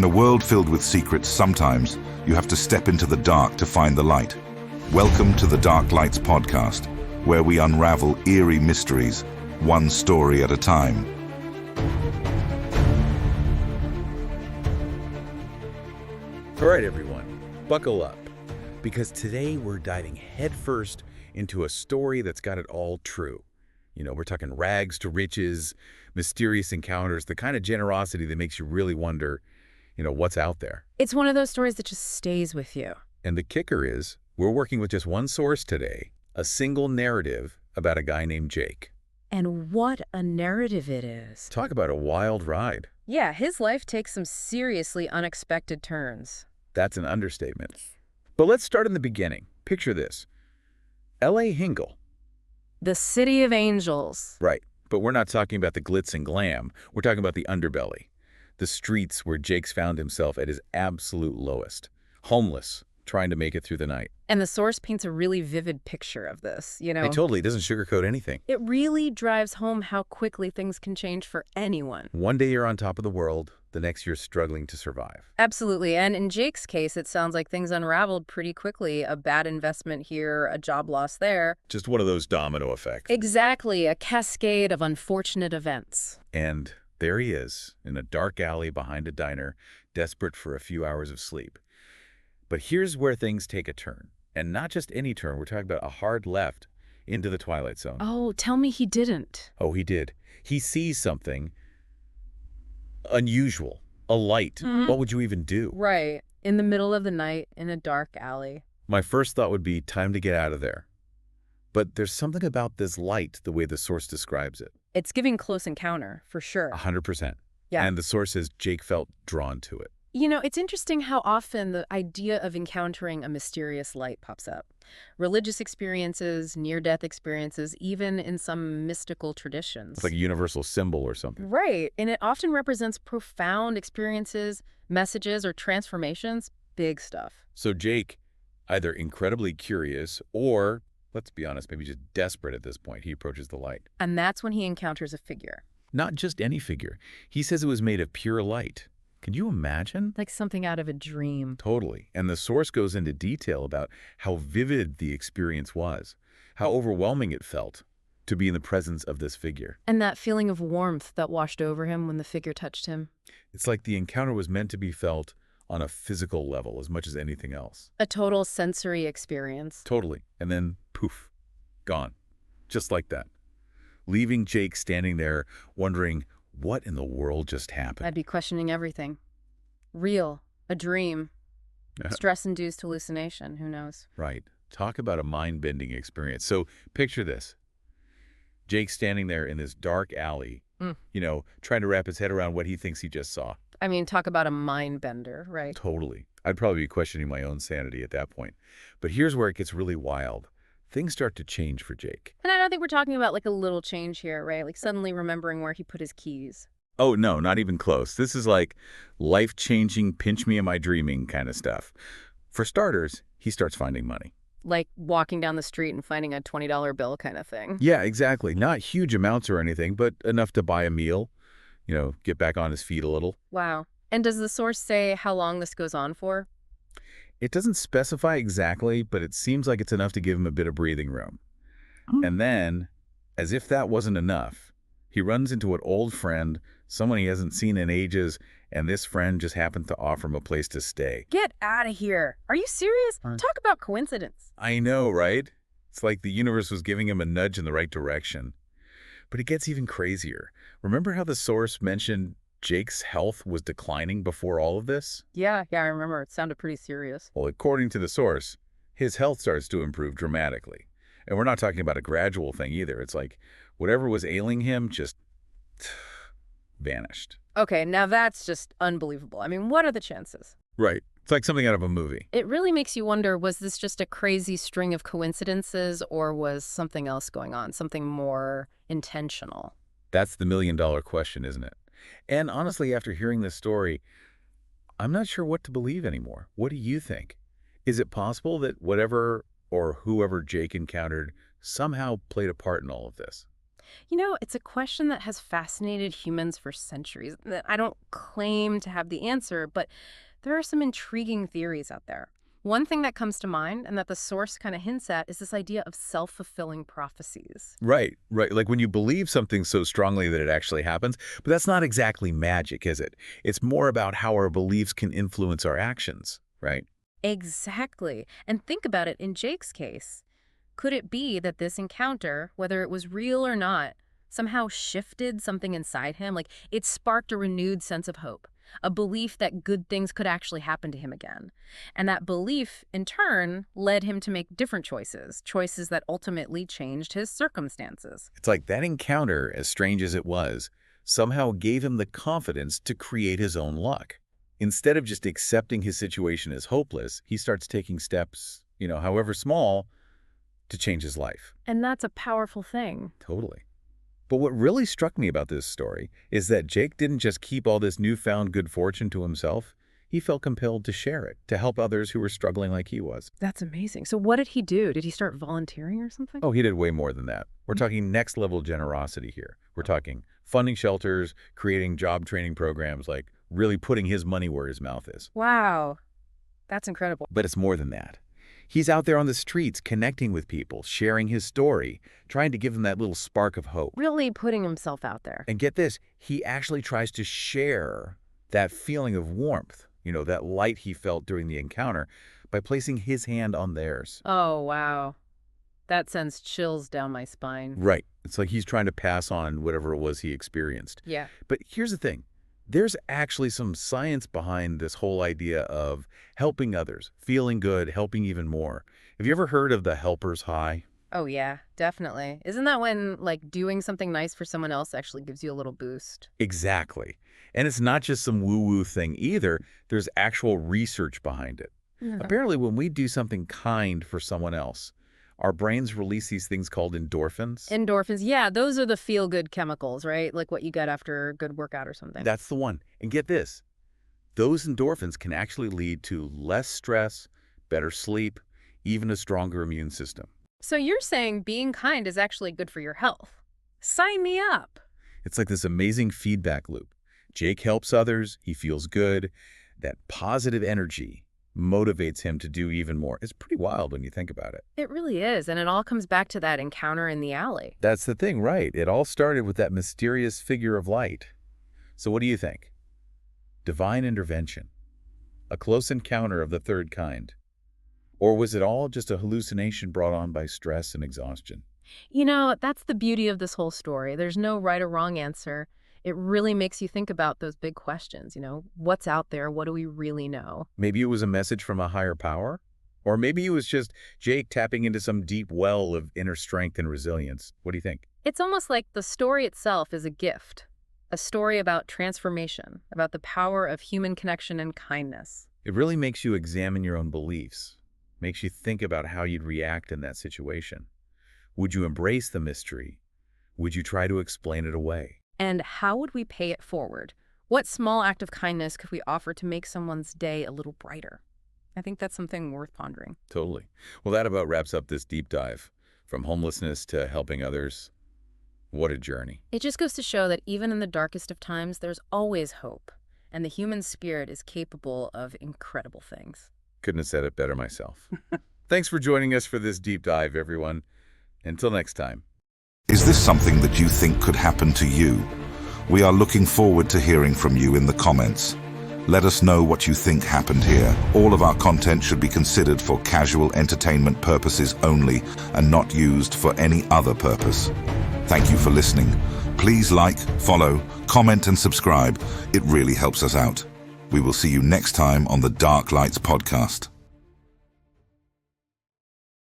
In a world filled with secrets, sometimes you have to step into the dark to find the light. Welcome to the Dark Lights podcast, where we unravel eerie mysteries, one story at a time. All right, everyone, buckle up, because today we're diving headfirst into a story that's got it all true. You know, we're talking rags to riches, mysterious encounters, the kind of generosity that makes you really wonder, what's out there. It's one of those stories that just stays with you. And the kicker is, we're working with just one source today, a single narrative about a guy named Jake. And what a narrative it is. Talk about a wild ride. Yeah, his life takes some seriously unexpected turns. That's an understatement. But let's start in the beginning. Picture this. L.A. Hingle. The City of Angels. Right, but we're not talking about the glitz and glam. We're talking about the underbelly. The streets where Jake's found himself at his absolute lowest. Homeless, trying to make it through the night. And the source paints a really vivid picture of this, It totally doesn't sugarcoat anything. It really drives home how quickly things can change for anyone. One day you're on top of the world, the next you're struggling to survive. Absolutely, and in Jake's case, it sounds like things unraveled pretty quickly. A bad investment here, a job loss there. Just one of those domino effects. Exactly, a cascade of unfortunate events. And there he is, in a dark alley behind a diner, desperate for a few hours of sleep. But here's where things take a turn. And not just any turn, we're talking about a hard left into the Twilight Zone. Oh, tell me he didn't. Oh, he did. He sees something unusual, a light. Mm-hmm. What would you even do? Right, in the middle of the night, in a dark alley. My first thought would be time to get out of there. But there's something about this light, the way the source describes it. It's giving close encounter, for sure. 100%. Yeah. And the source says Jake felt drawn to it. It's interesting how often the idea of encountering a mysterious light pops up. Religious experiences, near-death experiences, even in some mystical traditions. It's like a universal symbol or something. Right, and it often represents profound experiences, messages, or transformations. Big stuff. So Jake, either incredibly curious or, let's be honest, maybe just desperate at this point, he approaches the light. And that's when he encounters a figure. Not just any figure. He says it was made of pure light. Can you imagine? Like something out of a dream. Totally. And the source goes into detail about how vivid the experience was, how overwhelming it felt to be in the presence of this figure. And that feeling of warmth that washed over him when the figure touched him. It's like the encounter was meant to be felt on a physical level as much as anything else. A total sensory experience. Totally. And then, poof, gone. Just like that. Leaving Jake standing there wondering, what in the world just happened? I'd be questioning everything. Real, a dream, stress-induced hallucination, who knows? Right. Talk about a mind-bending experience. So picture this. Jake standing there in this dark alley, trying to wrap his head around what he thinks he just saw. I mean, talk about a mind bender, right? Totally. I'd probably be questioning my own sanity at that point. But here's where it gets really wild. Things start to change for Jake. And I don't think we're talking about like a little change here, right? Like suddenly remembering where he put his keys. Oh, no, not even close. This is like life-changing, pinch me, am I dreaming kind of stuff. For starters, he starts finding money. Like walking down the street and finding a $20 bill kind of thing. Yeah, exactly. Not huge amounts or anything, but enough to buy a meal, get back on his feet a little. Wow. And does the source say how long this goes on for? It doesn't specify exactly, but it seems like it's enough to give him a bit of breathing room. And then, as if that wasn't enough, he runs into an old friend, someone he hasn't seen in ages, and this friend just happened to offer him a place to stay. Get out of here. Are you serious? Talk about coincidence. I know, right? It's like the universe was giving him a nudge in the right direction. But it gets even crazier. Remember how the source mentioned Jake's health was declining before all of this? Yeah, I remember. It sounded pretty serious. Well, according to the source, his health starts to improve dramatically. And we're not talking about a gradual thing either. It's like whatever was ailing him just vanished. Okay, now that's just unbelievable. I mean, what are the chances? Right. It's like something out of a movie. It really makes you wonder, was this just a crazy string of coincidences or was something else going on, something more intentional? That's the million-dollar question, isn't it? And honestly, after hearing this story, I'm not sure what to believe anymore. What do you think? Is it possible that whatever or whoever Jake encountered somehow played a part in all of this? It's a question that has fascinated humans for centuries. I don't claim to have the answer, but there are some intriguing theories out there. One thing that comes to mind, and that the source kind of hints at, is this idea of self-fulfilling prophecies. Right, right. Like when you believe something so strongly that it actually happens, but that's not exactly magic, is it? It's more about how our beliefs can influence our actions, right? Exactly. And think about it in Jake's case. Could it be that this encounter, whether it was real or not, somehow shifted something inside him? Like it sparked a renewed sense of hope, a belief that good things could actually happen to him again. And that belief, in turn, led him to make different choices that ultimately changed his circumstances. It's like that encounter, as strange as it was, somehow gave him the confidence to create his own luck. Instead of just accepting his situation as hopeless, he starts taking steps, however small, to change his life. And that's a powerful thing. Totally. But what really struck me about this story is that Jake didn't just keep all this newfound good fortune to himself. He felt compelled to share it, to help others who were struggling like he was. That's amazing. So what did he do? Did he start volunteering or something? Oh, he did way more than that. We're talking next level generosity here. We're talking funding shelters, creating job training programs, like really putting his money where his mouth is. Wow. That's incredible. But it's more than that. He's out there on the streets, connecting with people, sharing his story, trying to give them that little spark of hope. Really putting himself out there. And get this, he actually tries to share that feeling of warmth, that light he felt during the encounter, by placing his hand on theirs. Oh, wow. That sends chills down my spine. Right. It's like he's trying to pass on whatever it was he experienced. Yeah. But here's the thing. There's actually some science behind this whole idea of helping others, feeling good, helping even more. Have you ever heard of the helper's high? Oh, yeah, definitely. Isn't that when, doing something nice for someone else actually gives you a little boost? Exactly. And it's not just some woo-woo thing either. There's actual research behind it. Apparently, when we do something kind for someone else, our brains release these things called endorphins. Endorphins, yeah, those are the feel-good chemicals, right? Like what you get after a good workout or something. That's the one. And get this, those endorphins can actually lead to less stress, better sleep, even a stronger immune system. So you're saying being kind is actually good for your health. Sign me up. It's like this amazing feedback loop. Jake helps others, he feels good. That positive energy motivates him to do even more. It's pretty wild when you think about it. It really is, and it all comes back to that encounter in the alley. That's the thing, right? It all started with that mysterious figure of light. So what do you think? Divine intervention? A close encounter of the third kind? Or was it all just a hallucination brought on by stress and exhaustion? That's the beauty of this whole story. There's no right or wrong answer. It really makes you think about those big questions, what's out there? What do we really know? Maybe it was a message from a higher power? Or maybe it was just Jake tapping into some deep well of inner strength and resilience. What do you think? It's almost like the story itself is a gift, a story about transformation, about the power of human connection and kindness. It really makes you examine your own beliefs, makes you think about how you'd react in that situation. Would you embrace the mystery? Would you try to explain it away? And how would we pay it forward? What small act of kindness could we offer to make someone's day a little brighter? I think that's something worth pondering. Totally. Well, that about wraps up this deep dive. From homelessness to helping others. What a journey. It just goes to show that even in the darkest of times, there's always hope. And the human spirit is capable of incredible things. Couldn't have said it better myself. Thanks for joining us for this deep dive, everyone. Until next time. Is this something that you think could happen to you? We are looking forward to hearing from you in the comments. Let us know what you think happened here. All of our content should be considered for casual entertainment purposes only and not used for any other purpose. Thank you for listening. Please like, follow, comment and subscribe. It really helps us out. We will see you next time on the Dark Lights podcast.